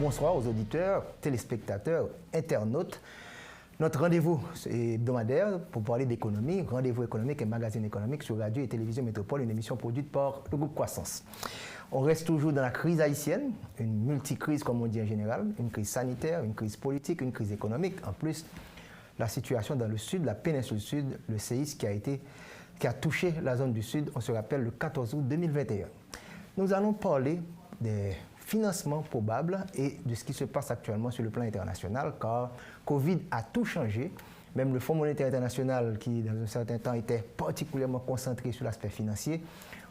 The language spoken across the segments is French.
bonsoir aux auditeurs, téléspectateurs, internautes. Notre rendez-vous hebdomadaire pour parler d'économie, Rendez-vous économique et magazine économique sur Radio et Télévision Métropole, une émission produite par le groupe Croissance. On reste toujours dans la crise haïtienne, une multicrise comme on dit en général, une crise sanitaire, une crise politique, une crise économique. En plus, la situation dans le sud, la péninsule sud, le séisme qui a touché la zone du sud, on se rappelle le 14 août 2021. Nous allons parler des financements probables et de ce qui se passe actuellement sur le plan international, car Covid a tout changé. Même le Fonds monétaire international, qui dans un certain temps était particulièrement concentré sur l'aspect financier,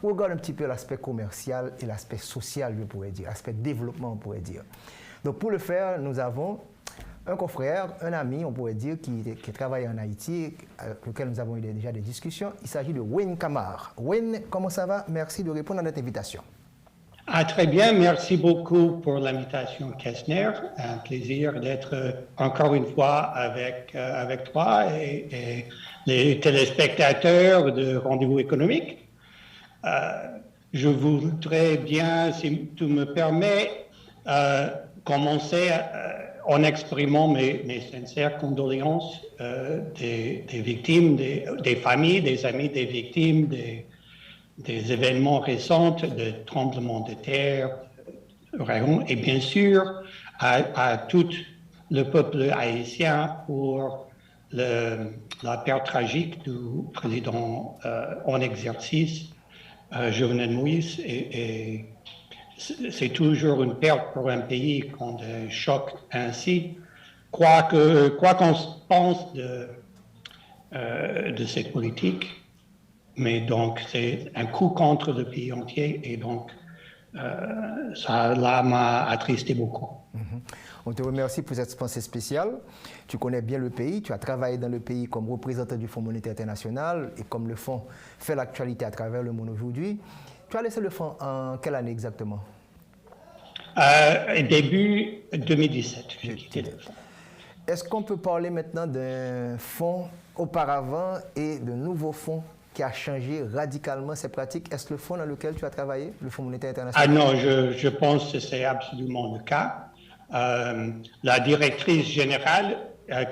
regarde un petit peu l'aspect commercial et l'aspect social, je pourrais dire, l'aspect développement, on pourrait dire. Donc pour le faire, nous avons un confrère, un ami, on pourrait dire, qui travaille en Haïti, avec lequel nous avons eu déjà des discussions. Il s'agit de Wayne Camar. Wayne, comment ça va? Merci de répondre à notre invitation. Très bien, merci beaucoup pour l'invitation, Kessner. Un plaisir d'être encore une fois avec toi et les téléspectateurs de Rendez-vous économique. Je voudrais bien, si tu me permets, commencer en exprimant mes sincères condoléances des victimes, des familles, des amis des victimes, des événements récents de tremblements de terre, et bien sûr à tout le peuple haïtien pour la perte tragique du président en exercice, Jovenel Moïse. Et c'est toujours une perte pour un pays quand un choc ainsi. Quoi qu'on pense de cette politique, mais donc c'est un coup contre le pays entier et donc ça m'a attristé beaucoup. On te remercie pour cette pensée spéciale. Tu connais bien le pays, tu as travaillé dans le pays comme représentant du Fonds monétaire international et comme le Fonds fait l'actualité à travers le monde aujourd'hui. Tu as laissé le Fonds en quelle année exactement? Début 2017, j'ai quitté le Fonds. Est-ce qu'on peut parler maintenant d'un fonds auparavant et de nouveaux fonds qui a changé radicalement ses pratiques? Est-ce le fonds dans lequel tu as travaillé, le Fonds monétaire international? Non, je pense que c'est absolument le cas. La directrice générale,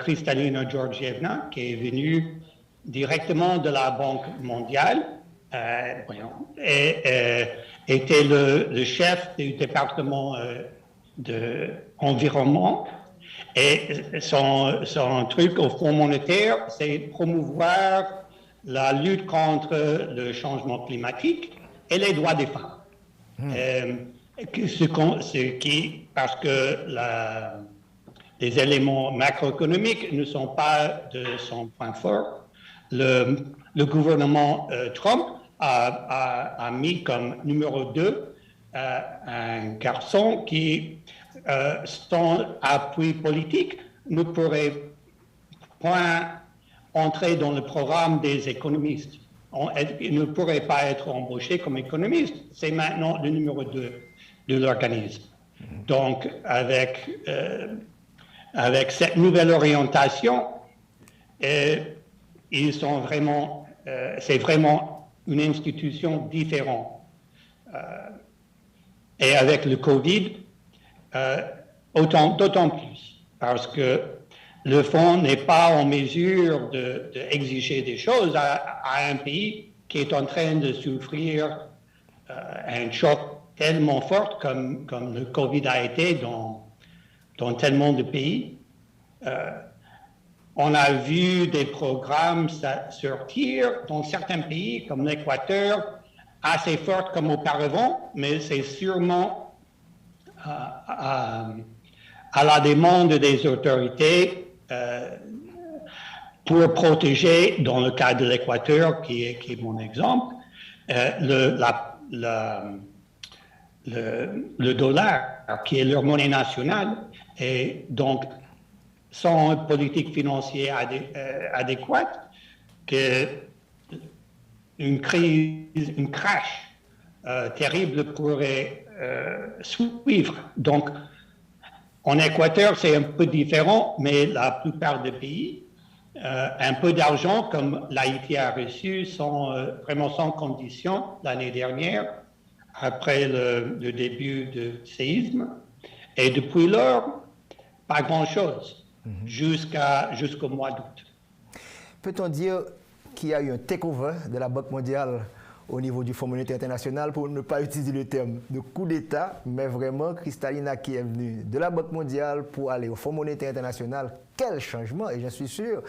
Kristalina Georgievna, qui est venue directement de la Banque mondiale, était le chef du département de environnement. Et son truc au Fonds monétaire, c'est promouvoir la lutte contre le changement climatique et les droits des femmes. Parce que les éléments macroéconomiques ne sont pas de son point fort. Le gouvernement Trump a mis comme numéro 2 un garçon qui, sans appui politique, ne pourrait point entrer dans le programme des économistes. Il ne pourrait pas être embauché comme économiste. C'est maintenant le numéro 2 de l'organisme. Donc, avec cette nouvelle orientation, ils sont vraiment, c'est vraiment une institution différente. Et avec le Covid, d'autant plus, parce que le fonds n'est pas en mesure d'exiger des choses à un pays qui est en train de souffrir un choc tellement fort comme le Covid a été dans tellement de pays. On a vu des programmes sortir dans certains pays, comme l'Équateur, assez forts comme auparavant, mais c'est sûrement à la demande des autorités pour protéger, dans le cas de l'Équateur, qui est mon exemple, le dollar, qui est leur monnaie nationale, et donc sans politique financière adéquate, une crash terrible pourrait suivre. Donc, en Équateur, c'est un peu différent, mais la plupart des pays, un peu d'argent, comme l'Haïti a reçu, vraiment sans condition l'année dernière, après le début du séisme. Et depuis lors, pas grand-chose, jusqu'au mois d'août. Peut-on dire qu'il y a eu un takeover de la Banque mondiale au niveau du Fonds monétaire international, pour ne pas utiliser le terme de coup d'État, mais vraiment Kristalina qui est venue de la Banque mondiale pour aller au Fonds monétaire international, quel changement! Et je suis sûr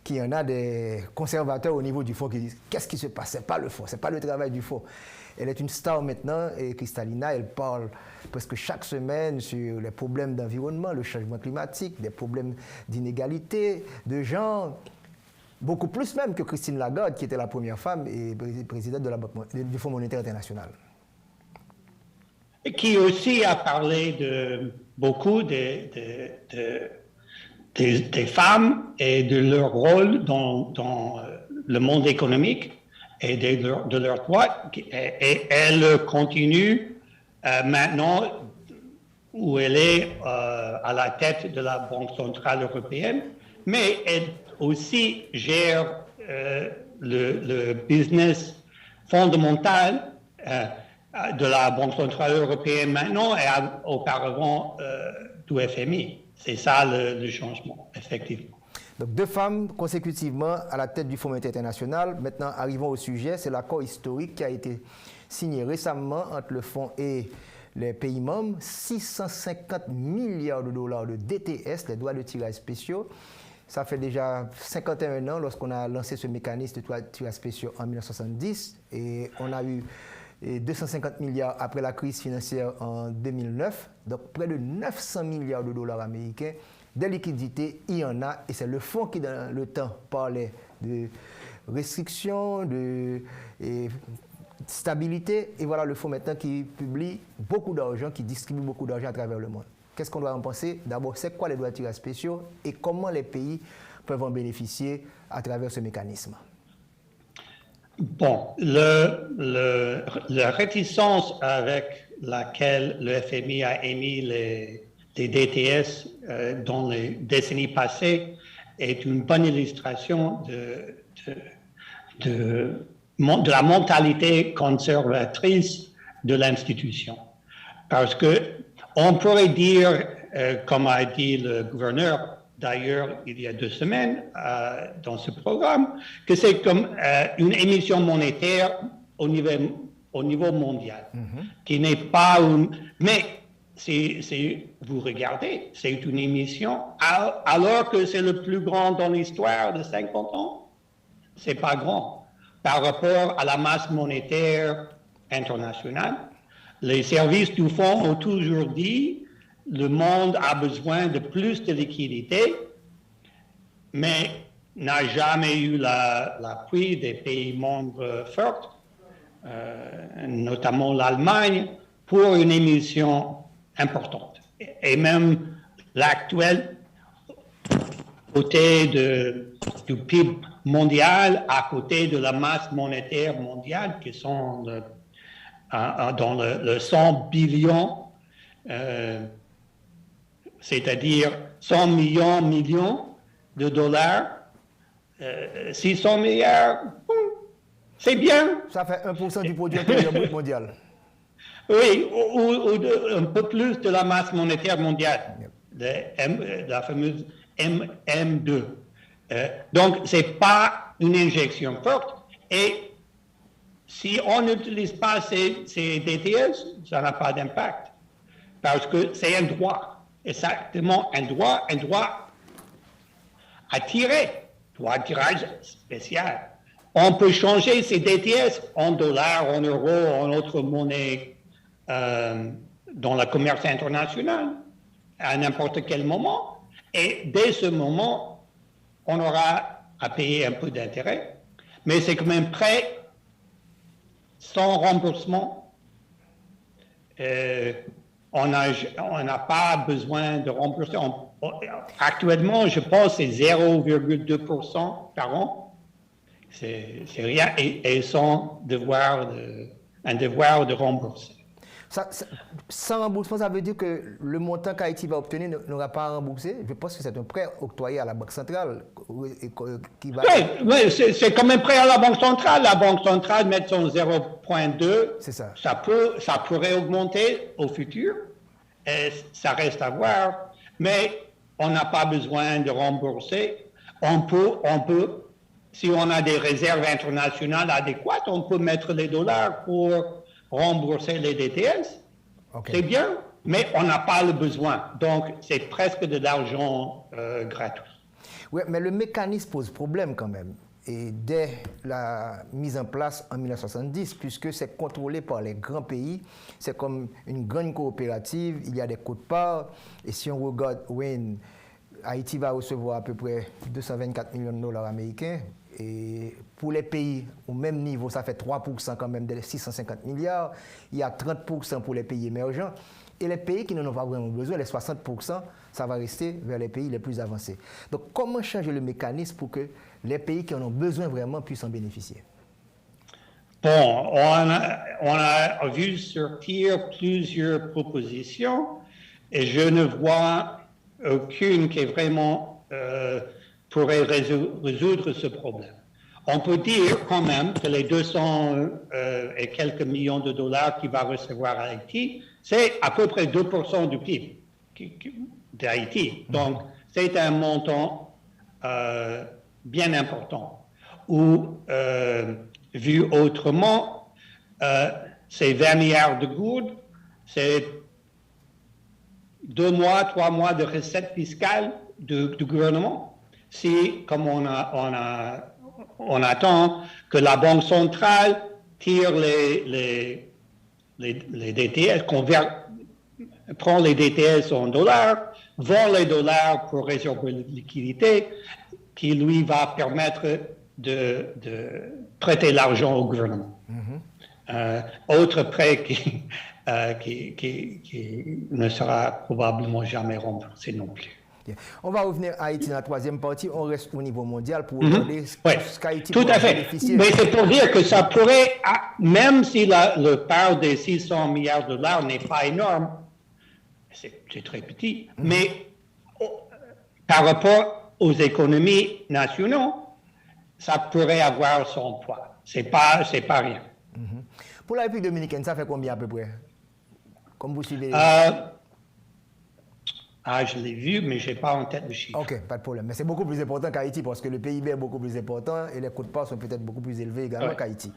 qu'il y en a des conservateurs au niveau du Fonds qui disent qu'est-ce qui se passe? Ce n'est pas le Fonds, ce n'est pas le travail du Fonds. Elle est une star maintenant et Kristalina, elle parle presque chaque semaine sur les problèmes d'environnement, le changement climatique, des problèmes d'inégalité, de genre. Beaucoup plus même que Christine Lagarde, qui était la première femme et présidente de du Fonds monétaire international. Et qui aussi a parlé de beaucoup des femmes et de leur rôle dans le monde économique et de leurs droits. Et elle continue maintenant où elle est à la tête de la Banque centrale européenne, mais elle aussi gère le business fondamental de la Banque centrale européenne maintenant et auparavant du FMI. C'est ça le changement, effectivement. Donc 2 femmes consécutivement à la tête du Fonds monétaire international. Maintenant, arrivons au sujet, c'est l'accord historique qui a été signé récemment entre le Fonds et les pays membres. 650 milliards de dollars de DTS, les droits de tirage spéciaux. Ça fait déjà 51 ans lorsqu'on a lancé ce mécanisme de tirage spéciaux en 1970 et on a eu 250 milliards après la crise financière en 2009, donc près de 900 milliards de dollars américains. Des liquidités, il y en a et c'est le fonds qui dans le temps parlait de restrictions, de stabilité et voilà le fonds maintenant qui publie beaucoup d'argent, qui distribue beaucoup d'argent à travers le monde. Qu'est-ce qu'on doit en penser? D'abord, c'est quoi les droits de tirage spéciaux et comment les pays peuvent en bénéficier à travers ce mécanisme? Bon, la réticence avec laquelle le FMI a émis les DTS dans les décennies passées est une bonne illustration de la mentalité conservatrice de l'institution. Parce que on pourrait dire, comme a dit le gouverneur, d'ailleurs, il y a 2 semaines, dans ce programme, que c'est comme une émission monétaire au niveau mondial, qui n'est pas une... Mais si vous regardez, c'est une émission, alors que c'est le plus grand dans l'histoire de 50 ans, c'est pas grand. Par rapport à la masse monétaire internationale, les services du fonds ont toujours dit le monde a besoin de plus de liquidités, mais n'a jamais eu l'appui des pays membres forts, notamment l'Allemagne, pour une émission importante. Et même l'actuel côté du PIB mondial, à côté de la masse monétaire mondiale, qui sont dans le 100 billions, c'est-à-dire 100 millions de dollars, 600 milliards, c'est bien. Ça fait 1% du produit intérieur brut mondial. Oui, ou un peu plus de la masse monétaire mondiale, la fameuse M2. Donc, ce n'est pas une injection forte. Et si on n'utilise pas ces DTS, ça n'a pas d'impact. Parce que c'est un droit, exactement un droit à tirer, droit de tirage spécial. On peut changer ces DTS en dollars, en euros, en autres monnaies dans le commerce international à n'importe quel moment. Et dès ce moment, on aura à payer un peu d'intérêt. Mais c'est quand même prêt sans remboursement. On n'a pas besoin de rembourser. Actuellement, je pense que c'est 0,2% par an. C'est rien et sans un devoir de rembourser. Sans remboursement, ça veut dire que le montant qu'Haïti va obtenir n'aura pas à rembourser. Je pense que c'est un prêt octroyé à la Banque centrale. Qui va... Oui, c'est comme un prêt à la Banque centrale. La Banque centrale met son 0,2. C'est ça. Ça pourrait augmenter au futur. ça reste à voir, mais on n'a pas besoin de rembourser. On peut, si on a des réserves internationales adéquates, on peut mettre les dollars pour rembourser les DTS. Okay. C'est bien, mais on n'a pas le besoin. Donc, c'est presque de l'argent gratuit. Oui, mais le mécanisme pose problème quand même. Et dès la mise en place en 1970, puisque c'est contrôlé par les grands pays, c'est comme une grande coopérative, il y a des quotes-parts, et si on regarde, Haïti va recevoir à peu près 224 millions de dollars américains, et pour les pays au même niveau, ça fait 3% quand même des 650 milliards, il y a 30% pour les pays émergents, et les pays qui n'en ont pas vraiment besoin, les 60%, ça va rester vers les pays les plus avancés. Donc comment changer le mécanisme pour que les pays qui en ont besoin vraiment puissent en bénéficier? Bon, on a vu sortir plusieurs propositions et je ne vois aucune qui vraiment pourrait résoudre ce problème. On peut dire quand même que les 200 et quelques millions de dollars qu'il va recevoir Haïti, c'est à peu près 2% du PIB d'Haïti. Donc, c'est un montant bien important. Ou, vu autrement, c'est 20 milliards de gouttes, c'est 2 mois, 3 mois de recettes fiscales du gouvernement. Si, comme on attend que la Banque centrale tire les DTS, prend les DTS en dollars, vend les dollars pour réserver la liquidité, qui lui va permettre de prêter l'argent au gouvernement. Autre prêt qui ne sera probablement jamais remboursé non plus. On va revenir à Haïti dans la troisième partie. On reste au niveau mondial pour regarder ce qu'Haïti pourrait bénéficier. Mais c'est pour dire que ça pourrait, même si le part des 600 milliards de dollars n'est pas énorme, c'est très petit, mais par rapport aux économies nationales, ça pourrait avoir son poids. C'est pas rien. Pour la République dominicaine, ça fait combien à peu près? Comme vous suivez? Je l'ai vu, mais je n'ai pas en tête le chiffre. OK, pas de problème. Mais c'est beaucoup plus important qu'Haïti parce que le PIB est beaucoup plus important et les quotes-parts sont peut-être beaucoup plus élevés également qu'Haïti.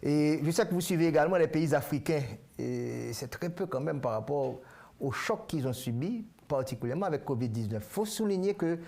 Et je sais que vous suivez également les pays africains. Et c'est très peu quand même par rapport au choc qu'ils ont subi, particulièrement avec Covid-19. Il faut souligner que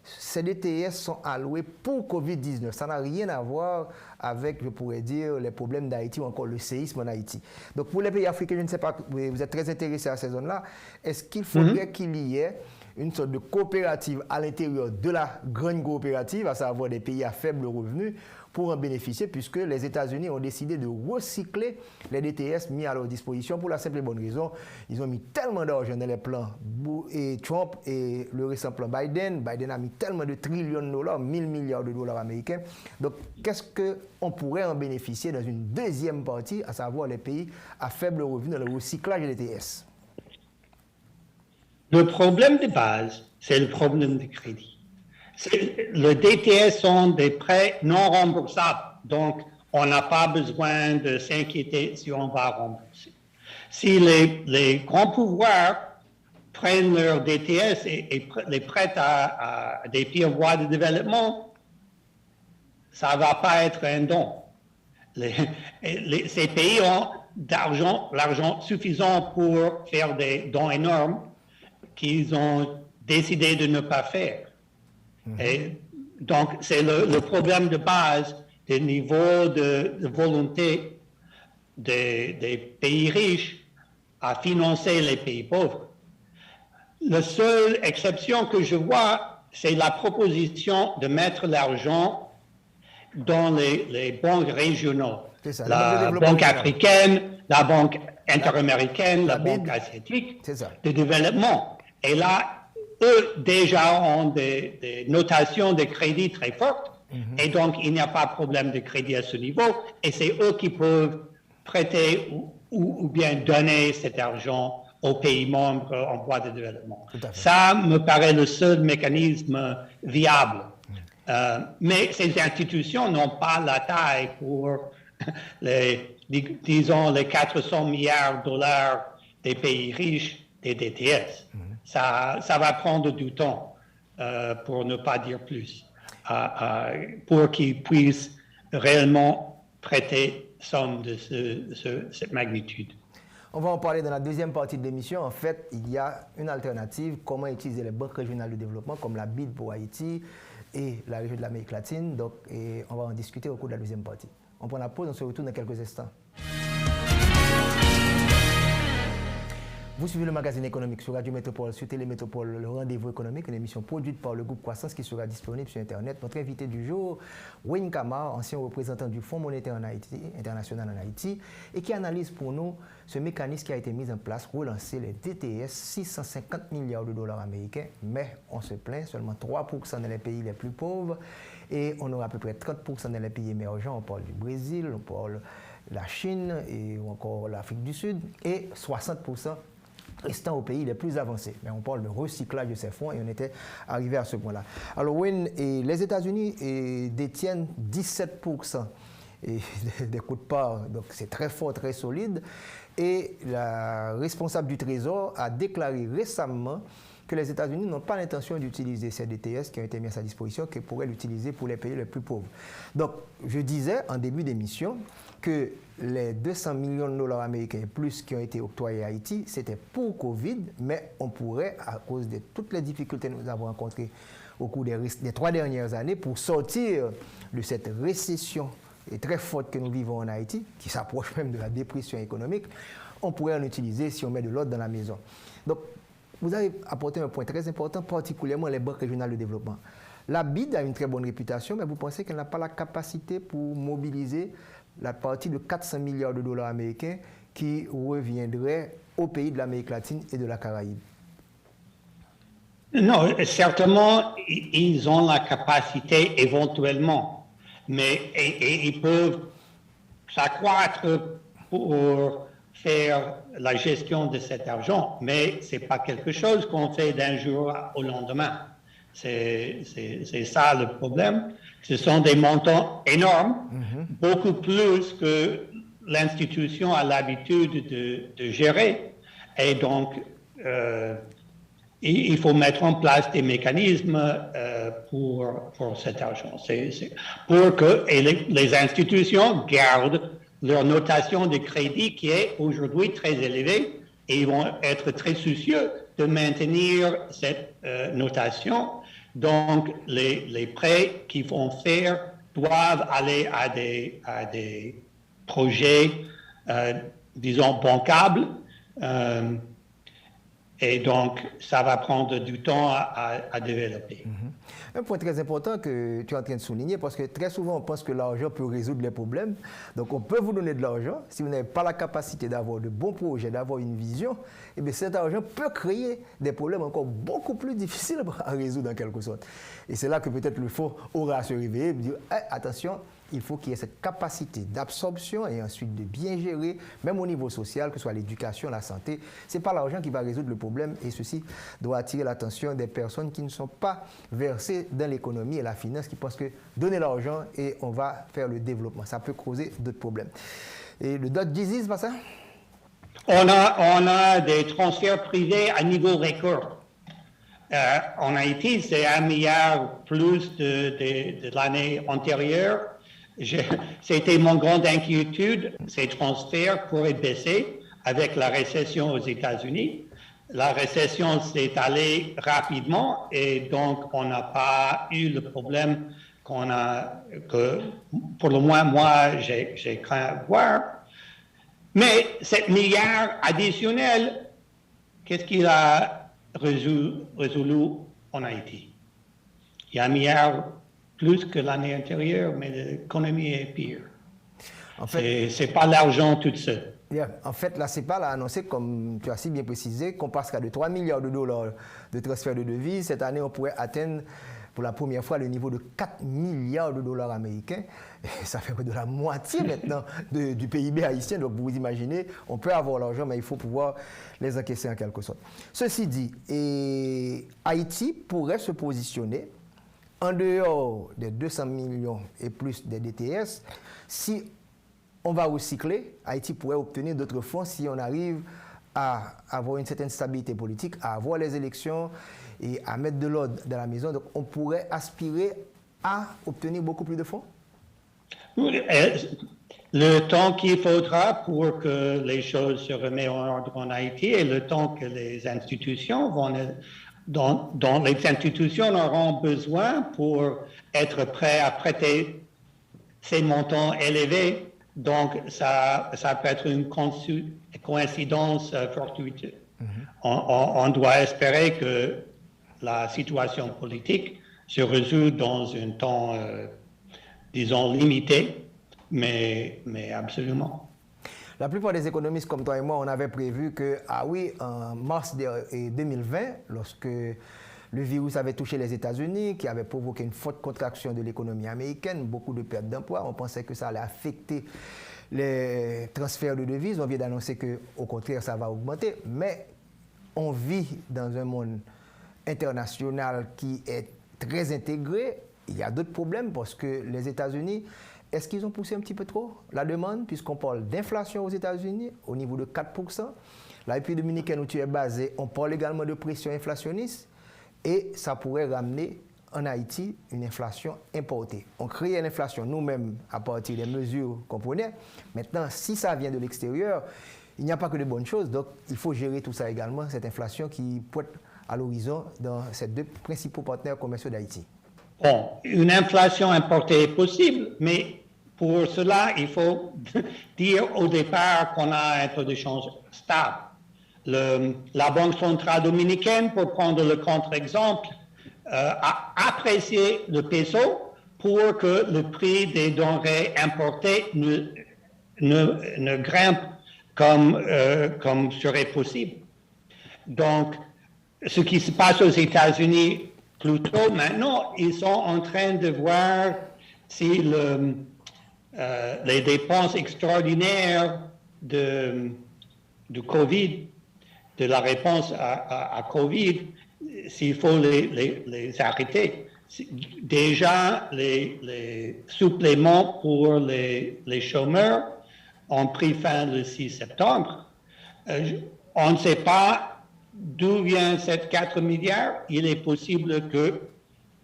ces DTS sont alloués pour Covid-19. Ça n'a rien à voir avec, je pourrais dire, les problèmes d'Haïti ou encore le séisme en Haïti. Donc pour les pays africains, je ne sais pas, vous êtes très intéressés à ces zones-là, est-ce qu'il faudrait qu'il y ait une sorte de coopérative à l'intérieur de la grande coopérative, à savoir des pays à faible revenu, pour en bénéficier, puisque les États-Unis ont décidé de recycler les DTS mis à leur disposition pour la simple et bonne raison. Ils ont mis tellement d'argent dans les plans et Trump et le récent plan Biden. Biden a mis tellement de trillions de dollars, 1000 milliards de dollars américains. Donc, qu'est-ce qu'on pourrait en bénéficier dans une deuxième partie, à savoir les pays à faible revenu dans le recyclage des DTS? Le problème de base, c'est le problème de crédit. Le DTS sont des prêts non remboursables, donc on n'a pas besoin de s'inquiéter si on va rembourser. Si les grands pouvoirs prennent leur DTS et les prêtent à des pays en voie de développement, ça ne va pas être un don. Ces pays ont l'argent suffisant pour faire des dons énormes qu'ils ont décidé de ne pas faire. Et donc, c'est le problème de base des niveaux de volonté des pays riches à financer les pays pauvres. La seule exception que je vois, c'est la proposition de mettre l'argent dans les banques régionaux. La banque africaine, la banque interaméricaine, la banque asiatique de développement. Et là, eux déjà ont des notations de crédit très fortes, et donc il n'y a pas de problème de crédit à ce niveau, et c'est eux qui peuvent prêter ou bien donner cet argent aux pays membres en voie de développement. Ça me paraît le seul mécanisme viable. Mais ces institutions n'ont pas la taille pour, disons, les 400 milliards de dollars des pays riches des DTS. Ça va prendre du temps, pour ne pas dire plus, pour qu'ils puissent réellement prêter somme de cette magnitude. On va en parler dans la deuxième partie de l'émission. En fait, il y a une alternative, comment utiliser les banques régionales de développement comme la BID pour Haïti et la région de l'Amérique latine. Donc, on va en discuter au cours de la deuxième partie. On prend la pause, on se retrouve dans quelques instants. Vous suivez le magazine économique sur Radio Métropole, sur Télémétropole, le rendez-vous économique, une émission produite par le groupe Croissance qui sera disponible sur Internet. Notre invité du jour, Wayne Kamar, ancien représentant du Fonds monétaire international en Haïti, et qui analyse pour nous ce mécanisme qui a été mis en place pour relancer les DTS, 650 milliards de dollars américains, mais on se plaint, seulement 3% dans les pays les plus pauvres, et on aura à peu près 30% dans les pays émergents. On parle du Brésil, on parle de la Chine, ou encore l'Afrique du Sud, et 60% restant aux pays les plus avancés. Mais on parle de recyclage de ces fonds et on était arrivé à ce point-là. Alors, Wayne, les États-Unis détiennent 17% des coûts de part, donc c'est très fort, très solide. Et la responsable du Trésor a déclaré récemment que les États-Unis n'ont pas l'intention d'utiliser ces DTS qui ont été mis à sa disposition, qu'ils pourraient l'utiliser pour les pays les plus pauvres. Donc, je disais en début d'émission que les 200 millions de dollars américains et plus qui ont été octroyés à Haïti, c'était pour Covid, mais on pourrait, à cause de toutes les difficultés que nous avons rencontrées au cours des 3 dernières années, pour sortir de cette récession très forte que nous vivons en Haïti, qui s'approche même de la dépression économique, on pourrait en utiliser si on met de l'ordre dans la maison. Donc, vous avez apporté un point très important, particulièrement les banques régionales de développement. La BID a une très bonne réputation, mais vous pensez qu'elle n'a pas la capacité pour mobiliser la partie de 400 milliards de dollars américains qui reviendrait aux pays de l'Amérique latine et de la Caraïbe? Non, certainement, ils ont la capacité éventuellement, mais ils peuvent s'accroître pour faire la gestion de cet argent, mais ce n'est pas quelque chose qu'on fait d'un jour au lendemain. C'est ça le problème. Ce sont des montants énormes, beaucoup plus que l'institution a l'habitude de gérer. Et donc, il faut mettre en place des mécanismes pour cet argent. Pour que les institutions gardent leur notation de crédit qui est aujourd'hui très élevée et ils vont être très soucieux de maintenir cette notation. Donc, les prêts qu'ils vont faire doivent aller à des projets, disons, bancables. Et donc, ça va prendre du temps à développer. Un point très important que tu es en train de souligner, parce que très souvent, on pense que l'argent peut résoudre les problèmes. Donc, on peut vous donner de l'argent. Si vous n'avez pas la capacité d'avoir de bons projets, d'avoir une vision, eh bien, cet argent peut créer des problèmes encore beaucoup plus difficiles à résoudre en quelque sorte. Et c'est là que peut-être le fonds aura à se réveiller et dire attention, il faut qu'il y ait cette capacité d'absorption et ensuite de bien gérer, même au niveau social, que ce soit l'éducation, la santé. Ce n'est pas l'argent qui va résoudre le problème et ceci doit attirer l'attention des personnes qui ne sont pas versées dans l'économie et la finance, qui pensent que donner l'argent et on va faire le développement. Ça peut causer d'autres problèmes. Et le dot disease, pas ça? On a des transferts privés à niveau record. En Haïti, c'est 1 milliard plus de l'année antérieure. C'était mon grande inquiétude, ces transferts pourraient baisser avec la récession aux États-Unis. La récession s'est allée rapidement et donc on n'a pas eu le problème que pour le moins moi j'ai craint voir. Mais 7 milliards additionnels, qu'est-ce qu'il a résolu en Haïti? Il y a 1 milliard plus que l'année antérieure, mais l'économie est pire. En fait, c'est pas l'argent tout seul. En fait, la CEPAL a annoncé, comme tu as si bien précisé, qu'on passera de 3 milliards de dollars de transfert de devises. Cette année, on pourrait atteindre pour la première fois le niveau de 4 milliards de dollars américains. Et ça fait de la moitié maintenant du PIB haïtien. Donc, vous imaginez, on peut avoir l'argent, mais il faut pouvoir les encaisser en quelque sorte. Ceci dit, Haïti pourrait se positionner en dehors des 200 millions et plus des DTS. Si on va recycler, Haïti pourrait obtenir d'autres fonds si on arrive à avoir une certaine stabilité politique, à avoir les élections et à mettre de l'ordre dans la maison. Donc, on pourrait aspirer à obtenir beaucoup plus de fonds? Le temps qu'il faudra pour que les choses se remettent en ordre en Haïti et le temps que les institutions dont les institutions auront besoin pour être prêts à prêter ces montants élevés. Donc, ça peut être une coïncidence fortuite. On doit espérer que la situation politique se résout dans un temps, disons, limité, mais absolument. La plupart des économistes comme toi et moi, on avait prévu que, en mars 2020, lorsque le virus avait touché les États-Unis, qui avait provoqué une forte contraction de l'économie américaine, beaucoup de pertes d'emplois, on pensait que ça allait affecter les transferts de devises. On vient d'annoncer qu'au contraire, ça va augmenter, mais on vit dans un monde international qui est très intégré. Il y a d'autres problèmes parce que les États-Unis, est-ce qu'ils ont poussé un petit peu trop la demande, puisqu'on parle d'inflation aux États-Unis au niveau de 4%. La République dominicaine où tu es basé, on parle également de pression inflationniste et ça pourrait ramener en Haïti une inflation importée. On crée l'inflation nous-mêmes à partir des mesures qu'on prenait. Maintenant, si ça vient de l'extérieur, il n'y a pas que de bonnes choses. Donc, il faut gérer tout ça également, cette inflation qui pointe à l'horizon dans ces deux principaux partenaires commerciaux d'Haïti. Bon, une inflation importée est possible, mais pour cela, il faut dire au départ qu'on a un taux de change stable. La Banque centrale dominicaine, pour prendre le contre-exemple, a apprécié le peso pour que le prix des denrées importées ne grimpe comme serait possible. Donc, ce qui se passe aux États-Unis plutôt maintenant, ils sont en train de voir si les dépenses extraordinaires de COVID, de la réponse à COVID, s'il faut les arrêter. Déjà, les suppléments pour les chômeurs ont pris fin le 6 septembre. On ne sait pas d'où vient ces 4 milliards. Il est possible que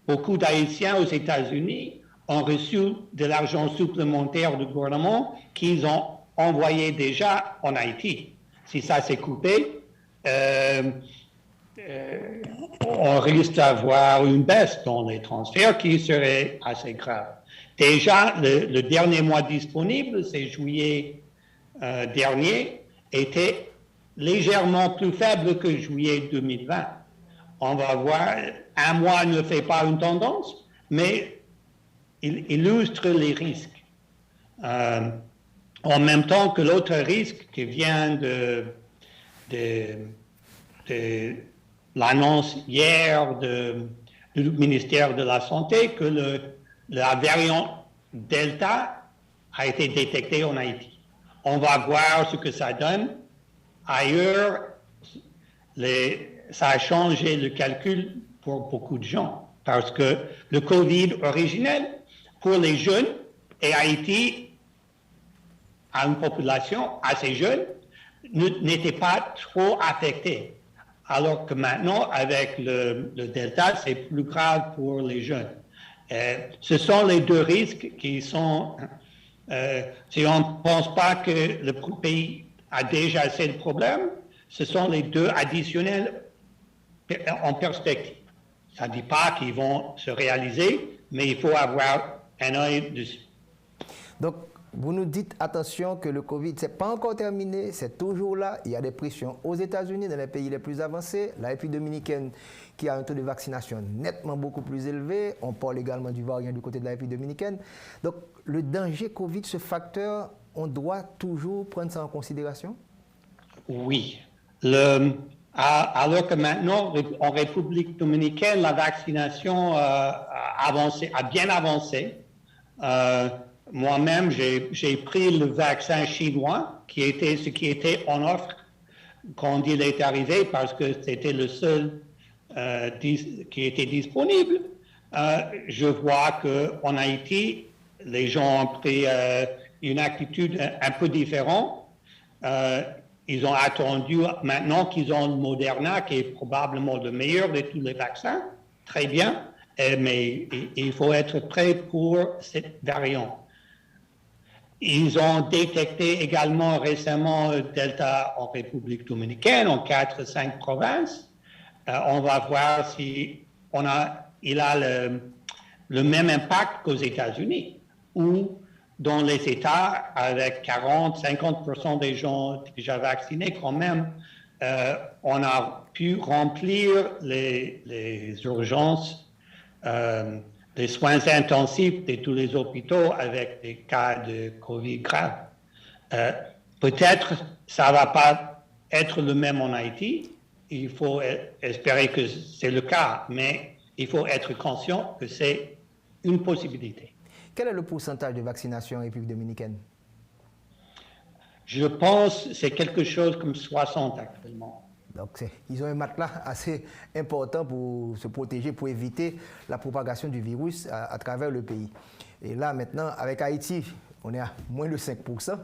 beaucoup d'Haïtiens aux États-Unis ont reçu de l'argent supplémentaire du gouvernement qu'ils ont envoyé déjà en Haïti. Si ça s'est coupé, on risque d'avoir une baisse dans les transferts qui serait assez grave. Déjà, le dernier mois disponible, c'est juillet dernier, était légèrement plus faible que juillet 2020. On va voir, un mois ne fait pas une tendance, mais il illustre les risques. En même temps que l'autre risque qui vient de l'annonce hier du ministère de la Santé que la variante Delta a été détectée en Haïti. On va voir ce que ça donne. Ailleurs, ça a changé le calcul pour beaucoup de gens parce que le COVID originel, pour les jeunes, et Haïti a une population assez jeune, n'était pas trop affecté. Alors que maintenant, avec le Delta, c'est plus grave pour les jeunes. Ce sont les deux risques qui sont... si on ne pense pas que le pays a déjà assez de problèmes, ce sont les deux additionnels en perspective. Ça ne dit pas qu'ils vont se réaliser, mais il faut avoir un œil dessus. Donc, vous nous dites, attention, que le Covid, ce n'est pas encore terminé, c'est toujours là. Il y a des pressions aux États-Unis, dans les pays les plus avancés. La République dominicaine, qui a un taux de vaccination nettement beaucoup plus élevé. On parle également du variant du côté de la République dominicaine. Donc, le danger Covid, ce facteur, on doit toujours prendre ça en considération? Oui. Alors que maintenant, en République dominicaine, la vaccination a bien avancé. Moi-même, j'ai pris le vaccin chinois, ce qui était en offre quand il est arrivé, parce que c'était le seul qui était disponible. Je vois qu'en Haïti, les gens ont pris une attitude un peu différente. ils ont attendu maintenant qu'ils ont le Moderna, qui est probablement le meilleur de tous les vaccins. Très bien, mais il faut être prêt pour cette variante. Ils ont détecté également récemment Delta en République dominicaine, en 4-5 provinces. On va voir si il a le même impact qu'aux États-Unis, où dans les États, avec 40-50% des gens déjà vaccinés, quand même, on a pu remplir les urgences, les soins intensifs de tous les hôpitaux avec des cas de COVID graves. Peut-être ça ne va pas être le même en Haïti. Il faut espérer que c'est le cas, mais il faut être conscient que c'est une possibilité. Quel est le pourcentage de vaccination en République dominicaine? Je pense que c'est quelque chose comme 60 actuellement. Donc, ils ont un matelas assez important pour se protéger, pour éviter la propagation du virus à travers le pays. Et là, maintenant, avec Haïti, on est à moins de 5%.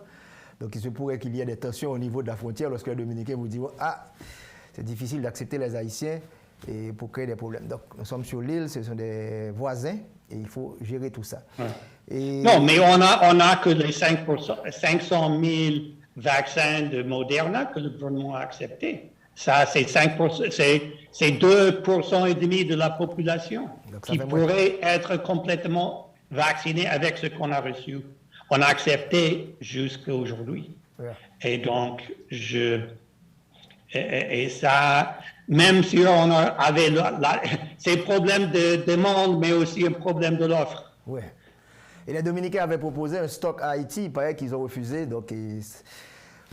Donc, il se pourrait qu'il y ait des tensions au niveau de la frontière lorsque les Dominicains vous diront « Ah, c'est difficile d'accepter les Haïtiens et pour créer des problèmes. » Donc, nous sommes sur l'île, ce sont des voisins et il faut gérer tout ça. Ouais. Et... Non, mais on a que les 5%, 500 000 vaccins de Moderna que le gouvernement a acceptés. Ça, c'est 5%, c'est 2% et demi de la population qui pourrait être complètement vaccinée avec ce qu'on a reçu. On a accepté jusqu'à aujourd'hui. Ouais. Et donc, et ça, même si on avait ces problèmes de demande, mais aussi un problème de l'offre. Oui. Et les Dominicains avaient proposé un stock à Haïti, il paraît qu'ils ont refusé. Donc,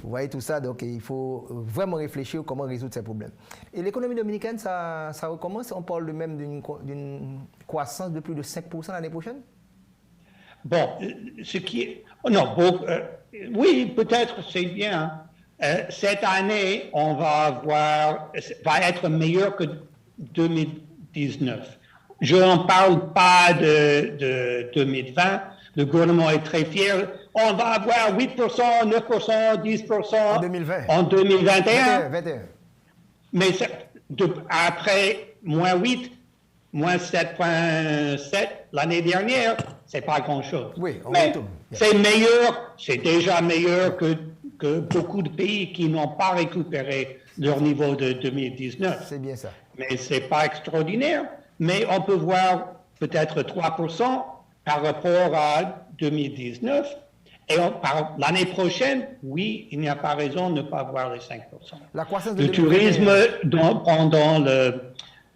vous voyez tout ça, donc il faut vraiment réfléchir comment résoudre ces problèmes. Et l'économie dominicaine, ça recommence. On parle même d'une croissance de plus de 5% l'année prochaine? Bon, ce qui est... Non, oui, peut-être c'est bien. Cette année, on va être meilleur que 2019. Je n'en parle pas de 2020. Le gouvernement est très fier. On va avoir 8%, 9%, 10% en 2020. En 2021. 21. Mais après moins 8, moins 7,7 l'année dernière, c'est pas grand-chose. Oui, mais c'est meilleur, c'est déjà meilleur que beaucoup de pays qui n'ont pas récupéré leur niveau de 2019. C'est bien ça. Mais c'est pas extraordinaire. Mais on peut voir peut-être 3% par rapport à 2019. Et l'année prochaine, oui, il n'y a pas raison de ne pas avoir les 5%. La croissance de le tourisme pendant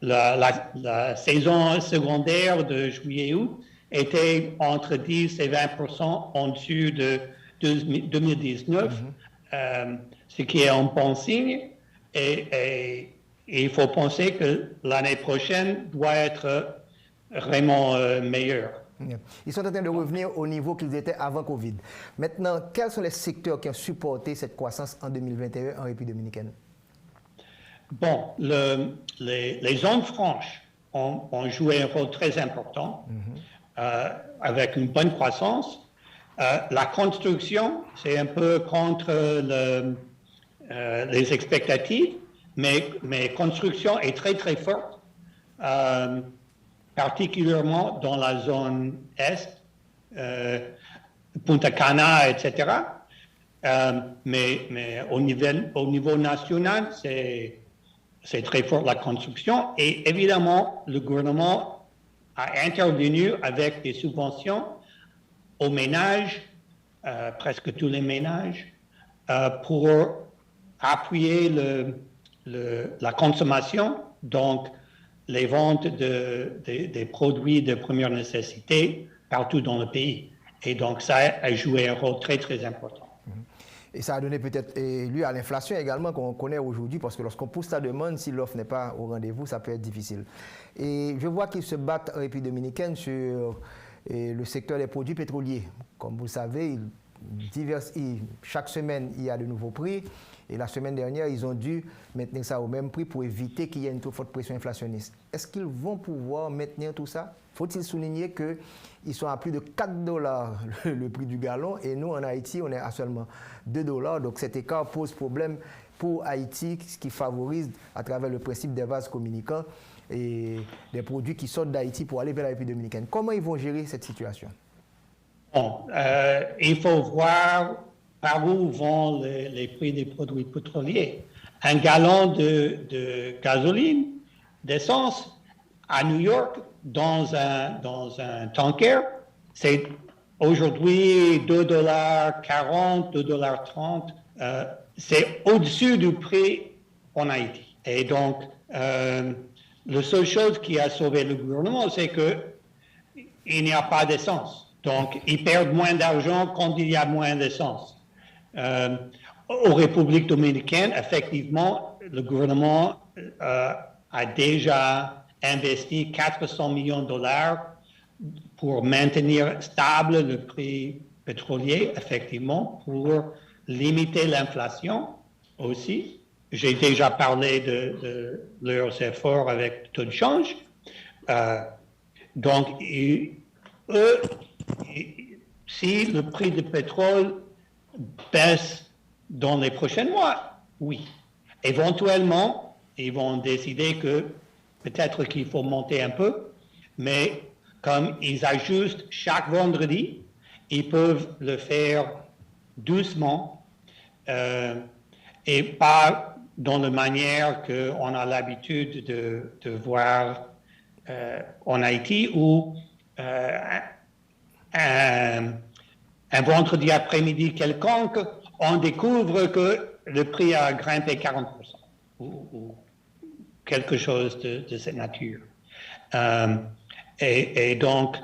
la saison secondaire de juillet-août était entre 10 et 20% en dessus de 2019, ce qui est un bon signe. Et il faut penser que l'année prochaine doit être vraiment meilleure. Ils sont en train de revenir au niveau qu'ils étaient avant Covid. Maintenant, quels sont les secteurs qui ont supporté cette croissance en 2021 en République dominicaine? Bon, les zones franches ont joué un rôle très important avec une bonne croissance. La construction, c'est un peu contre les expectatives, mais construction est très, très forte. Particulièrement dans la zone Est, Punta Cana, etc. Mais au niveau national, c'est très fort la construction. Et évidemment, le gouvernement a intervenu avec des subventions aux ménages, presque tous les ménages, pour appuyer la consommation. Donc, les ventes des produits de première nécessité partout dans le pays. Et donc, ça a joué un rôle très, très important. Et ça a donné peut-être lieu à l'inflation également qu'on connaît aujourd'hui, parce que lorsqu'on pousse la demande, si l'offre n'est pas au rendez-vous, ça peut être difficile. Et je vois qu'ils se battent en République dominicaine sur le secteur des produits pétroliers. Comme vous le savez, chaque semaine, il y a de nouveaux prix. Et la semaine dernière, ils ont dû maintenir ça au même prix pour éviter qu'il y ait une trop forte pression inflationniste. Est-ce qu'ils vont pouvoir maintenir tout ça? Faut-il souligner qu'ils sont à plus de 4 dollars le prix du gallon et nous, en Haïti, on est à seulement 2 dollars. Donc cet écart pose problème pour Haïti, ce qui favorise à travers le principe des vases communicants et des produits qui sortent d'Haïti pour aller vers la République dominicaine. Comment ils vont gérer cette situation? Bon, il faut voir par où vont les prix des produits pétroliers. Un gallon de gasoline, d'essence, à New York, dans un tanker, c'est aujourd'hui 2,40 $, 2,30 $. C'est au-dessus du prix en Haïti. Et donc, la seule chose qui a sauvé le gouvernement, c'est qu'il n'y a pas d'essence. Donc, ils perdent moins d'argent quand il y a moins d'essence. Aux Républiques dominicaines, effectivement, le gouvernement a déjà investi 400 millions de dollars pour maintenir stable le prix pétrolier, effectivement, pour limiter l'inflation aussi. J'ai déjà parlé de leurs efforts avec le taux de change. Donc, eux, si le prix du pétrole baisse dans les prochains mois, oui. Éventuellement, ils vont décider que peut-être qu'il faut monter un peu, mais comme ils ajustent chaque vendredi, ils peuvent le faire doucement et pas dans la manière qu'on a l'habitude de voir en Haïti où un vendredi après-midi quelconque, on découvre que le prix a grimpé 40% ou quelque chose de cette nature. Et donc,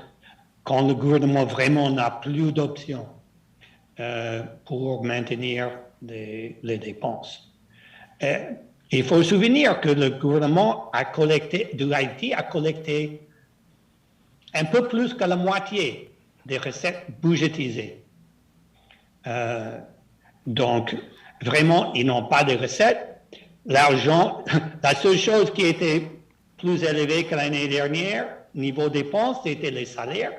quand le gouvernement vraiment n'a plus d'options pour maintenir les dépenses. Il faut se souvenir que le gouvernement de Haïti a collecté un peu plus que la moitié des recettes budgétisées. Donc, vraiment, ils n'ont pas de recettes. L'argent, la seule chose qui était plus élevée que l'année dernière, niveau dépenses, c'était les salaires.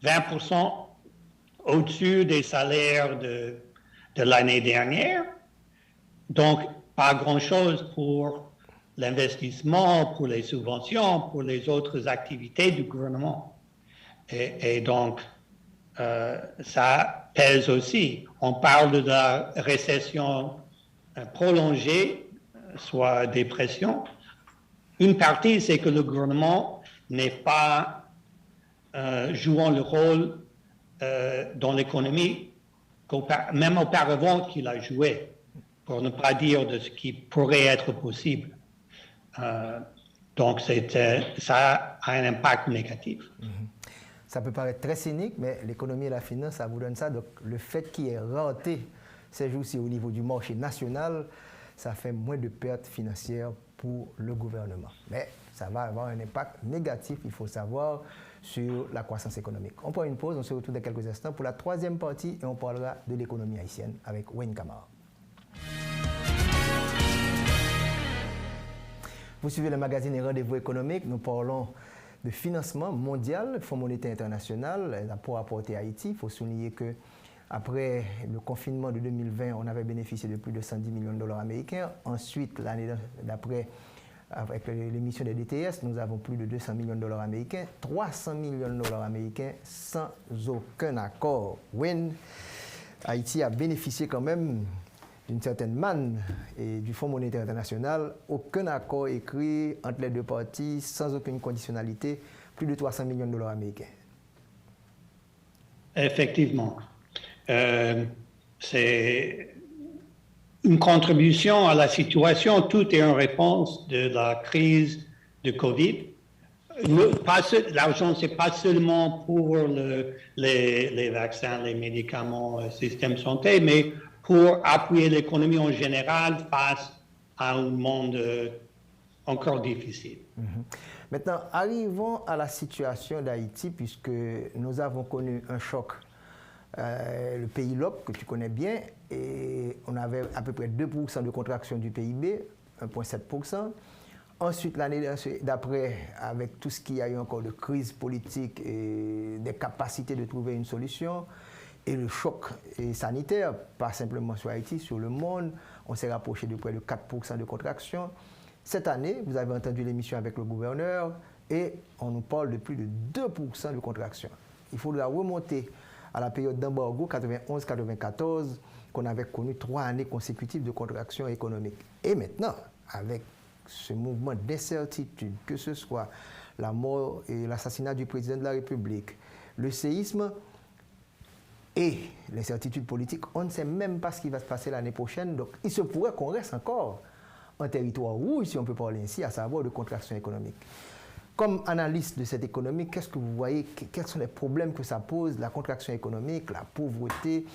20% au-dessus des salaires de l'année dernière. Donc, pas grand-chose pour l'investissement, pour les subventions, pour les autres activités du gouvernement. Et donc, ça pèse aussi. On parle de la récession prolongée, soit dépression. Une partie, c'est que le gouvernement n'est pas jouant le rôle dans l'économie, même auparavant qu'il a joué, pour ne pas dire de ce qui pourrait être possible. Donc, ça a un impact négatif. Ça peut paraître très cynique, mais l'économie et la finance, ça vous donne ça. Donc, le fait qu'il y ait raté ces jours-ci au niveau du marché national, ça fait moins de pertes financières pour le gouvernement. Mais ça va avoir un impact négatif, il faut savoir, sur la croissance économique. On prend une pause, on se retrouve dans quelques instants pour la troisième partie et on parlera de l'économie haïtienne avec Wayne Camara. Vous suivez le magazine Rendez-vous économique. Nous parlons de financement mondial, Fonds monétaire international, pour apporter Haïti. Il faut souligner que après le confinement de 2020, on avait bénéficié de plus de 110 millions de dollars américains. Ensuite, l'année d'après, avec l'émission des DTS, nous avons plus de 200 millions de dollars américains, 300 millions de dollars américains sans aucun accord. Wayne, Haïti a bénéficié quand même d'une certaine manne et du Fonds monétaire international, aucun accord écrit entre les deux parties, sans aucune conditionnalité, plus de 300 millions de dollars américains. Effectivement. C'est une contribution à la situation, tout est en réponse de la crise de COVID. L'argent, ce n'est pas seulement pour les vaccins, les médicaments, le système de santé, mais pour appuyer l'économie en général face à un monde encore difficile. Maintenant, arrivons à la situation d'Haïti, puisque nous avons connu un choc le pays LOC, que tu connais bien, et on avait à peu près 2% de contraction du PIB, 1,7%. Ensuite, l'année d'après, avec tout ce qu'il y a eu encore de crise politique et des capacités de trouver une solution, et le choc sanitaire, pas simplement sur Haïti, sur le monde, on s'est rapproché de près de 4% de contraction. Cette année, vous avez entendu l'émission avec le gouverneur, et on nous parle de plus de 2% de contraction. Il faudra remonter à la période d'embargo 91-94, qu'on avait connu 3 années consécutives de contraction économique. Et maintenant, avec ce mouvement d'incertitude, que ce soit la mort et l'assassinat du président de la République, le séisme et l'incertitude politique, on ne sait même pas ce qui va se passer l'année prochaine. Donc, il se pourrait qu'on reste encore en territoire rouge, si on peut parler ainsi, à savoir de contraction économique. Comme analyste de cette économie, qu'est-ce que vous voyez, quels sont les problèmes que ça pose, la contraction économique, la pauvreté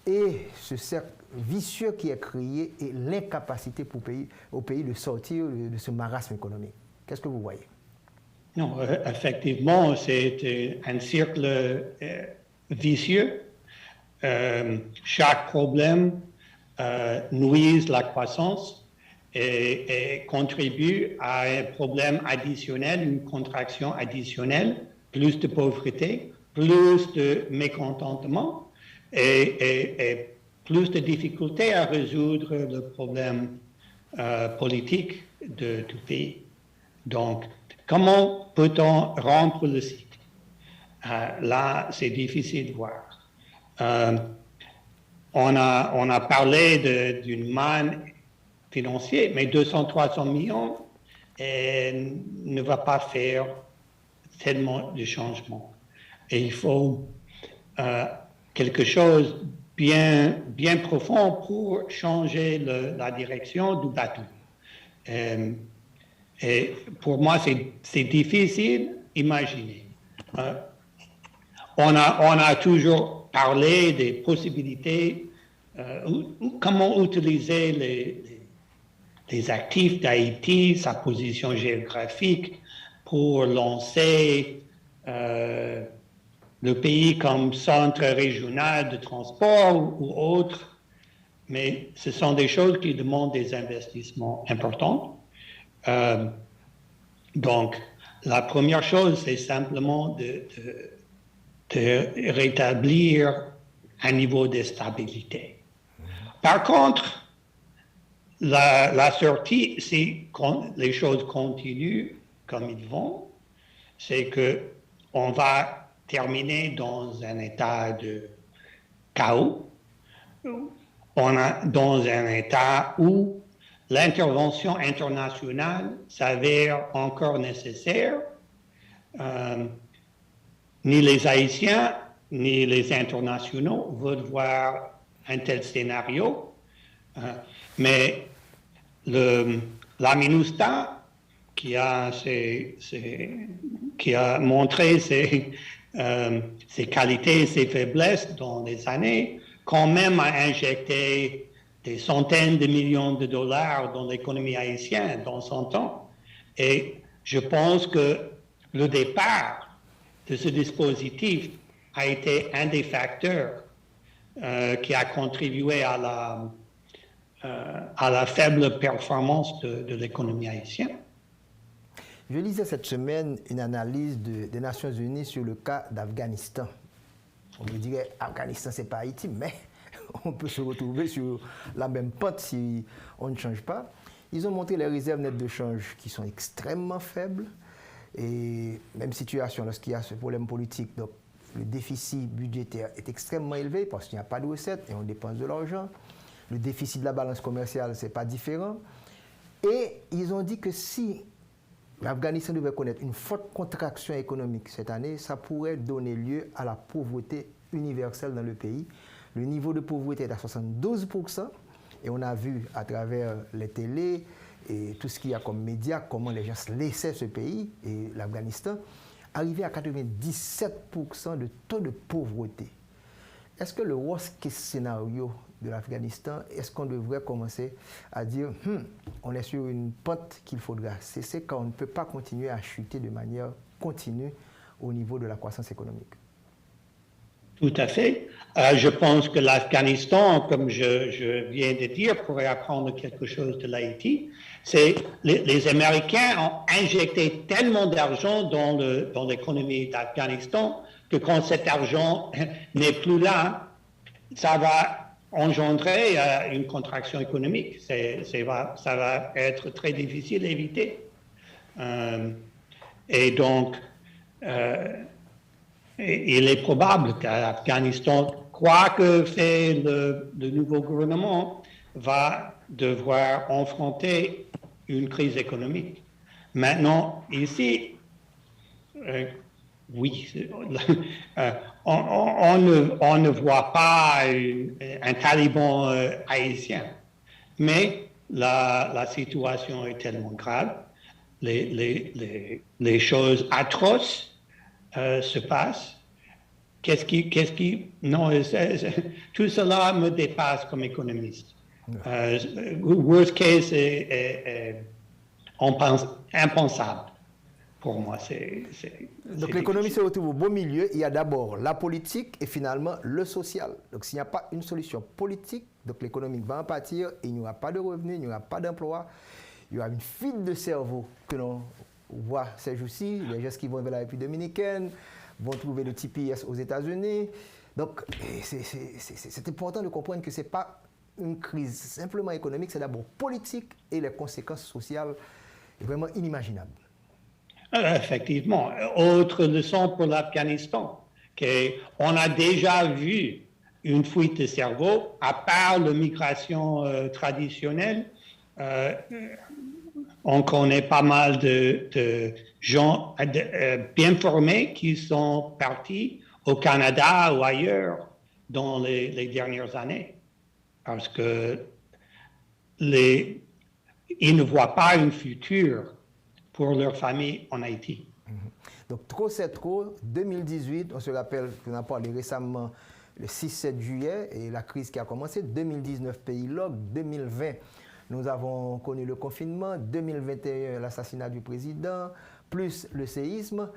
et ce cercle vicieux qui est créé et l'incapacité au pays de sortir de ce marasme économique? Qu'est-ce que vous voyez? Non, effectivement, c'est un cercle vicieux. Chaque problème nuise la croissance et contribue à un problème additionnel, une contraction additionnelle, plus de pauvreté, plus de mécontentement et plus de difficultés à résoudre le problème politique du pays. Donc, comment peut-on rompre le cycle? Là, c'est difficile de voir. On a parlé d'une manne financière, mais 200-300 millions ne va pas faire tellement de changements. Et il faut quelque chose bien profond pour changer la direction du bateau. Et pour moi, c'est difficile d'imaginer. On a toujours parlé des possibilités, comment utiliser les actifs d'Haïti, sa position géographique, pour lancer le pays comme centre régional de transport ou autre. Mais ce sont des choses qui demandent des investissements importants. Donc, la première chose, c'est simplement de rétablir un niveau de stabilité. Par contre, la sortie, si les choses continuent comme ils vont, c'est qu'on va terminer dans un état de chaos, dans un état où l'intervention internationale s'avère encore nécessaire. Ni les Haïtiens, ni les internationaux veulent voir un tel scénario. Mais la MINUSTAH, qui a montré ses qualités et ses faiblesses dans les années, quand même a injecté des centaines de millions de dollars dans l'économie haïtienne dans son temps. Et je pense que le départ de ce dispositif a été un des facteurs qui a contribué à la faible performance de l'économie haïtienne. Je lisais cette semaine une analyse des Nations Unies sur le cas d'Afghanistan. On me dirait, Afghanistan, c'est pas Haïti, mais on peut se retrouver sur la même pente si on ne change pas. Ils ont montré les réserves nettes de change qui sont extrêmement faibles. Et même situation lorsqu'il y a ce problème politique, donc le déficit budgétaire est extrêmement élevé parce qu'il n'y a pas de recettes et on dépense de l'argent. Le déficit de la balance commerciale, ce n'est pas différent. Et ils ont dit que si l'Afghanistan devait connaître une forte contraction économique cette année, ça pourrait donner lieu à la pauvreté universelle dans le pays. Le niveau de pauvreté est à 72%. Et on a vu à travers les télés et tout ce qu'il y a comme médias, comment les gens laissaient ce pays et l'Afghanistan, arriver à 97% de taux de pauvreté. Est-ce que le worst case scénario de l'Afghanistan, est-ce qu'on devrait commencer à dire on est sur une pente qu'il faudra cesser car on ne peut pas continuer à chuter de manière continue au niveau de la croissance économique? Tout à fait. Je pense que l'Afghanistan, comme je viens de dire, pourrait apprendre quelque chose de l'Haïti. C'est les Américains ont injecté tellement d'argent dans l'économie d'Afghanistan que quand cet argent n'est plus là, ça va engendrer une contraction économique. Ça va être très difficile à éviter. Et donc, il est probable qu'Afghanistan, quoi que fait le nouveau gouvernement, va devoir affronter une crise économique. Maintenant, ici, oui, on ne voit pas un taliban haïtien, mais la situation est tellement grave, les choses atroces se passent. Non, tout cela me dépasse comme économiste. Worst case est impensable. Pour moi, donc l'économie se retrouve au beau milieu. Il y a d'abord la politique et finalement le social. Donc s'il n'y a pas une solution politique, donc l'économie va en pâtir et il n'y aura pas de revenus, il n'y aura pas d'emploi. Il y aura une fuite de cerveau que l'on voit ces jours-ci. Les gens qui vont vers la République dominicaine vont trouver le TPS aux États-Unis. Donc c'est important de comprendre que ce n'est pas une crise simplement économique, c'est d'abord politique et les conséquences sociales sont vraiment inimaginables. Effectivement. Autre leçon pour l'Afghanistan, on a déjà vu une fuite de cerveau, à part la migration traditionnelle. On connaît pas mal de gens bien formés qui sont partis au Canada ou ailleurs dans les dernières années, parce que ils ne voient pas un futur pour leur famille en Haïti. Donc, trop c'est trop. 2018, on se rappelle qu'on a parlé récemment le 6-7 juillet et la crise qui a commencé. 2019, pays log. 2020, nous avons connu le confinement. 2021, l'assassinat du président, plus le séisme.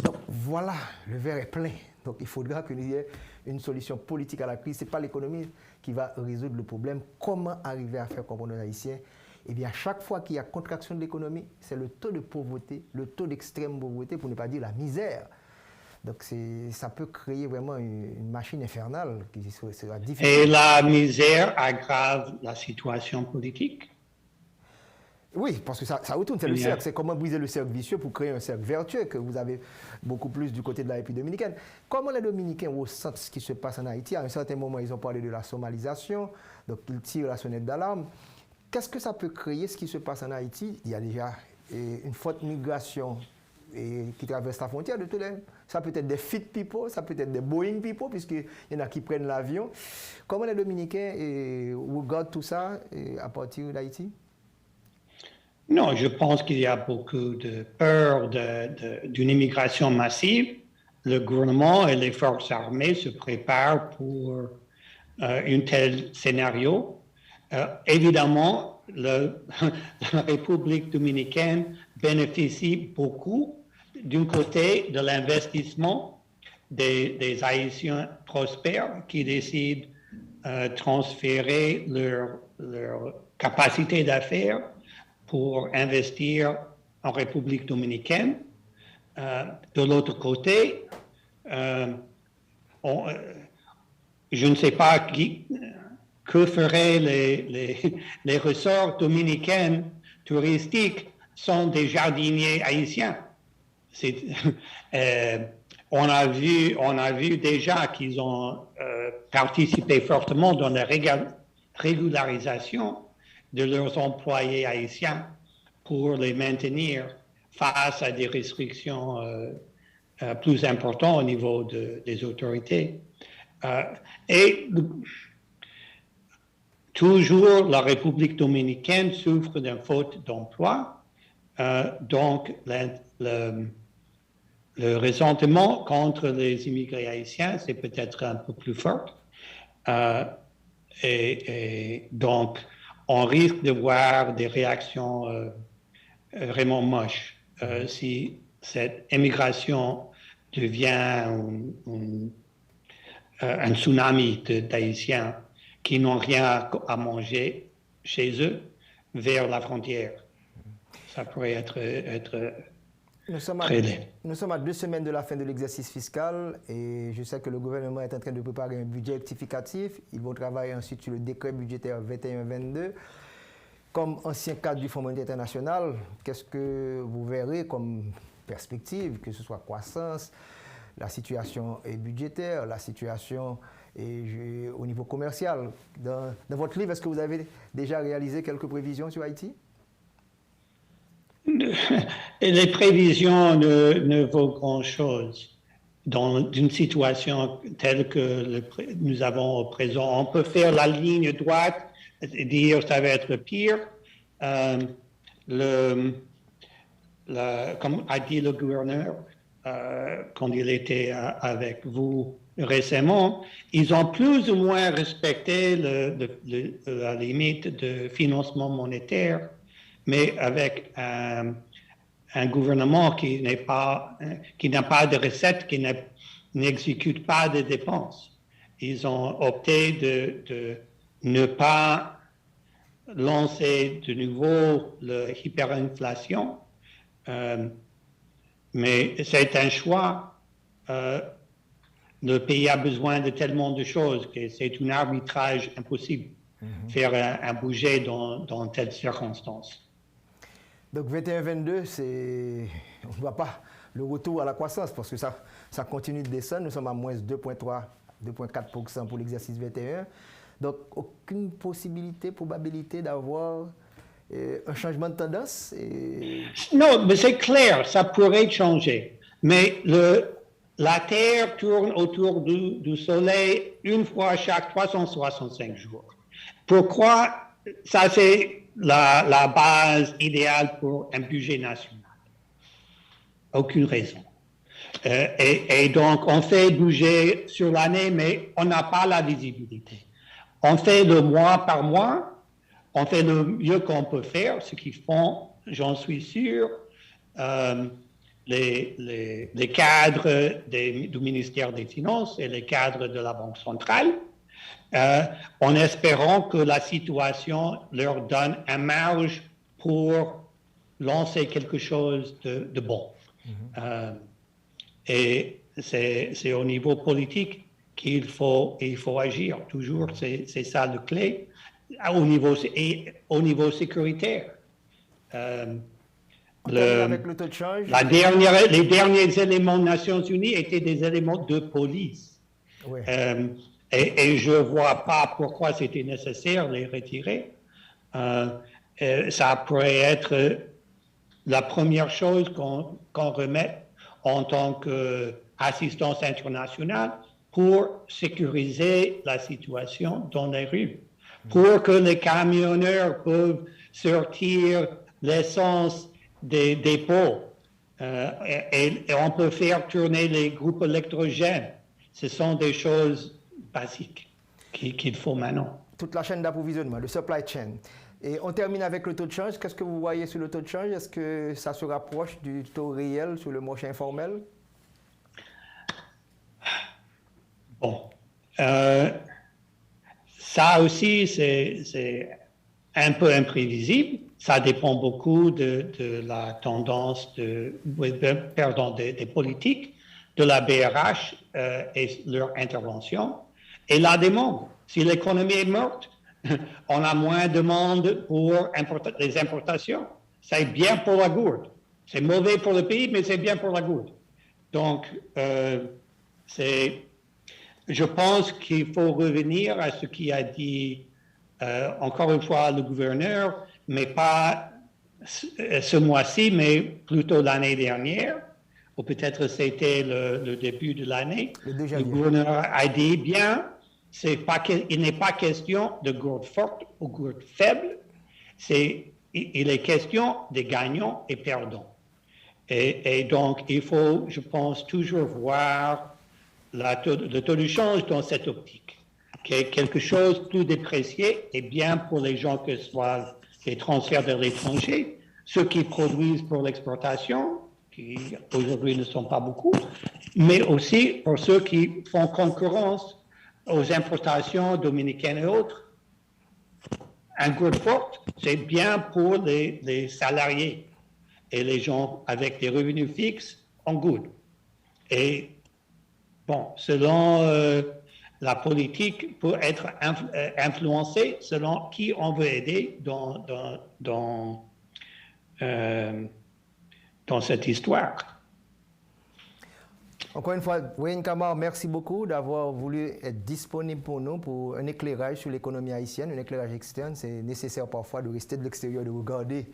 Donc, voilà, le verre est plein. Donc, il faudra qu'il y ait une solution politique à la crise. Ce n'est pas l'économie qui va résoudre le problème. Comment arriver à faire comprendre aux Haïtiens? Eh bien, chaque fois qu'il y a contraction de l'économie, c'est le taux de pauvreté, le taux d'extrême pauvreté, pour ne pas dire la misère. Donc, ça peut créer vraiment une machine infernale qui sera difficile. Et la misère aggrave la situation politique? Oui, parce que ça retourne, c'est le cercle. C'est comment briser le cercle vicieux pour créer un cercle vertueux que vous avez beaucoup plus du côté de la République dominicaine. Comment les Dominicains ressentent ce qui se passe en Haïti? À un certain moment, ils ont parlé de la somalisation, donc ils tirent la sonnette d'alarme. Qu'est-ce que ça peut créer, ce qui se passe en Haïti? Il y a déjà une forte migration qui traverse la frontière de tous les... Ça peut être des fit people, ça peut être des Boeing people, puisqu'il y en a qui prennent l'avion. Comment les Dominicains regardent tout ça à partir d'Haïti? Non, je pense qu'il y a beaucoup de peur d'une immigration massive. Le gouvernement et les forces armées se préparent pour un tel scénario. Évidemment, la République dominicaine bénéficie beaucoup d'un côté de l'investissement des Haïtiens prospères qui décident de transférer leur capacité d'affaires pour investir en République dominicaine. De l'autre côté, je ne sais pas que feraient les ressorts dominicains touristiques sans des jardiniers haïtiens. On a vu déjà qu'ils ont participé fortement dans la régularisation de leurs employés haïtiens pour les maintenir face à des restrictions plus importantes au niveau des autorités. Et toujours, la République dominicaine souffre d'une faute d'emploi, donc le ressentiment contre les immigrés haïtiens, c'est peut-être un peu plus fort. Et donc, on risque de voir des réactions vraiment moches si cette immigration devient un tsunami d'Haïtiens qui n'ont rien à manger chez eux vers la frontière. Ça pourrait être nous sommes à 2 semaines de la fin de l'exercice fiscal et je sais que le gouvernement est en train de préparer un budget rectificatif. Ils vont travailler ensuite sur le décret budgétaire 21-22. Comme ancien cadre du Fonds monétaire international, qu'est-ce que vous verrez comme perspective, que ce soit croissance, la situation budgétaire, la situation au niveau commercial? Dans votre livre, est-ce que vous avez déjà réalisé quelques prévisions sur Haïti? Les prévisions ne vaut grand-chose dans une situation telle que nous avons au présent. On peut faire la ligne droite et dire que ça va être pire. Comme a dit le gouverneur quand il était avec vous récemment, ils ont plus ou moins respecté la limite de financement monétaire, mais avec un gouvernement qui n'a pas de recettes, qui n'exécute pas de dépenses. Ils ont opté de ne pas lancer de nouveau l'hyperinflation, mais c'est un choix. Le pays a besoin de tellement de choses que c'est un arbitrage impossible faire un budget dans telles circonstances. Donc 21-22, on ne voit pas le retour à la croissance parce que ça continue de descendre. Nous sommes à moins 2,3, 2,4% pour l'exercice 21. Donc aucune probabilité d'avoir un changement de tendance? Non, mais c'est clair, ça pourrait changer. Mais la Terre tourne autour du Soleil une fois chaque 365 jours. Pourquoi? Ça, c'est la base idéale pour un budget national. Aucune raison. Et donc, on fait budget sur l'année, mais on n'a pas la visibilité. On fait le mois par mois, on fait le mieux qu'on peut faire, ce qu'ils font, j'en suis sûr, les cadres du ministère des Finances et les cadres de la Banque centrale, en espérant que la situation leur donne un marge pour lancer quelque chose de bon. Et c'est au niveau politique qu'il faut agir. Toujours, c'est ça le clé. Au niveau sécuritaire. Avec le taux de change, les derniers éléments des Nations Unies étaient des éléments de police. Oui. Et je ne vois pas pourquoi c'était nécessaire de les retirer. Ça pourrait être la première chose qu'on remet en tant qu'assistance internationale pour sécuriser la situation dans les rues, pour que les camionneurs peuvent sortir l'essence des dépôts et on peut faire tourner les groupes électrogènes. Ce sont des choses basiques qu'il faut maintenant. Toute la chaîne d'approvisionnement, le supply chain. Et on termine avec le taux de change. Qu'est-ce que vous voyez sur le taux de change? Est-ce que ça se rapproche du taux réel sur le marché informel? Bon. Ça aussi, c'est un peu imprévisible. Ça dépend beaucoup de la tendance des politiques, de la BRH et leur intervention, et la demande. Si l'économie est morte, on a moins de demande pour les importations. C'est bien pour la gourde. C'est mauvais pour le pays, mais c'est bien pour la gourde. Donc, je pense qu'il faut revenir à ce qui a dit, encore une fois, le gouverneur, mais pas ce mois-ci, mais plutôt l'année dernière, ou peut-être c'était le début de l'année. Le gouverneur a dit bien, il n'est pas question de gourde forte ou gourde faible, il est question de gagnants et perdants. Et donc, il faut, je pense, toujours voir le taux de change dans cette optique, qui est quelque chose de plus déprécié et bien pour les gens que ce soit les transferts de l'étranger, ceux qui produisent pour l'exportation, qui aujourd'hui ne sont pas beaucoup, mais aussi pour ceux qui font concurrence aux importations dominicaines et autres, un good forte, c'est bien pour les salariés et les gens avec des revenus fixes en good. Et bon, selon la politique, pour être influencé, selon qui on veut aider dans cette histoire. Encore une fois, Wayne Kamar, merci beaucoup d'avoir voulu être disponible pour nous pour un éclairage sur l'économie haïtienne, un éclairage externe. C'est nécessaire parfois de rester de l'extérieur, de regarder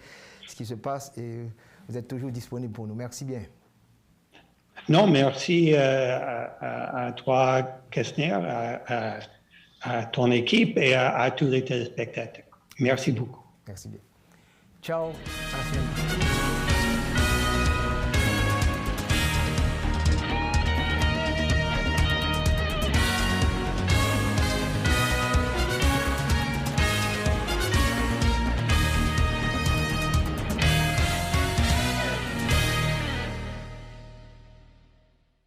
ce qui se passe et vous êtes toujours disponible pour nous. Merci bien. Non, merci à toi, Kessner, à ton équipe et à tous les téléspectateurs. Merci beaucoup. Merci bien. Ciao. À la semaine prochaine.